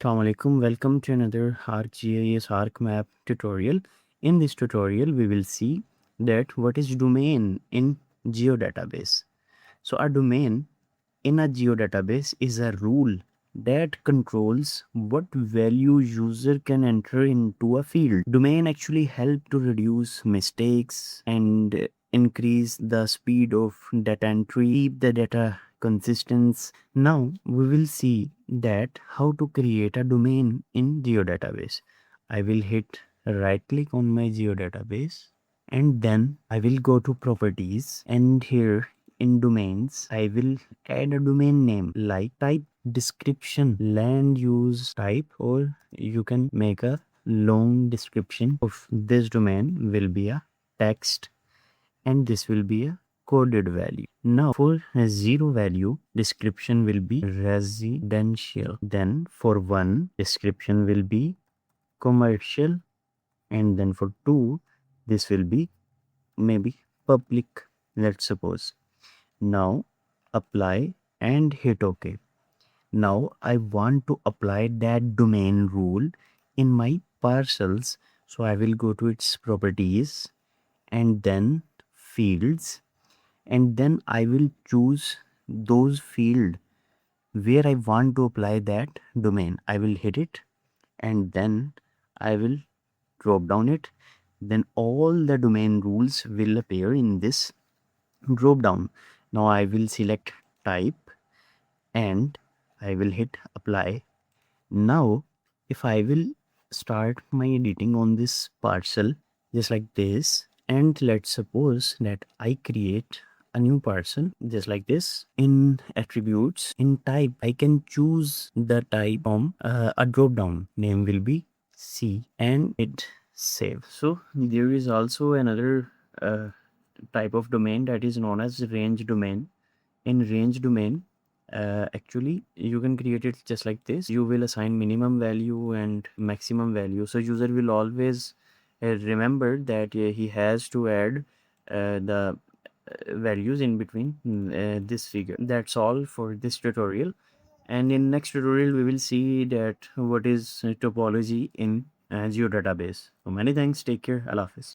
Assalamualaikum. Welcome to another ArcGIS ArcMap tutorial. In this tutorial, we will see that what is domain in geodatabase. So a domain in a geodatabase is a rule that controls what value user can enter into a field. Domain actually help to reduce mistakes and increase the speed of data entry, keep the data consistent. Now we will see that how to create a domain in geodatabase. I will hit right click on my geodatabase and then I will go to properties, and here in domains I will add a domain name like type, description, land use type, or you can make a long description of this domain will be a text, and this will be a coded value. Now for a 0 value, description will be residential. Then for 1, description will be commercial, and then for 2, this will be maybe public, let's suppose. Now apply and hit OK. Now I want to apply that domain rule in my parcels. So I will go to its properties and then fields, and then I will choose those field where I want to apply that domain. I will hit it and then I will drop down it. Then all the domain rules will appear in this drop down. Now I will select type and I will hit apply. Now if I will start my editing on this parcel just like this, and let's suppose that I create a new parcel just like this. In attributes, in type, I can choose the type from a drop down. Name will be C and hit save. So there is also another type of domain that is known as range domain. In range domain, actually you can create it just like this. You will assign minimum value and maximum value, so user will always remember that he has to add the values in between this figure. That's all for this tutorial, and in next tutorial we will see that what is topology in geodatabase. So many thanks, take care, Allah Hafiz.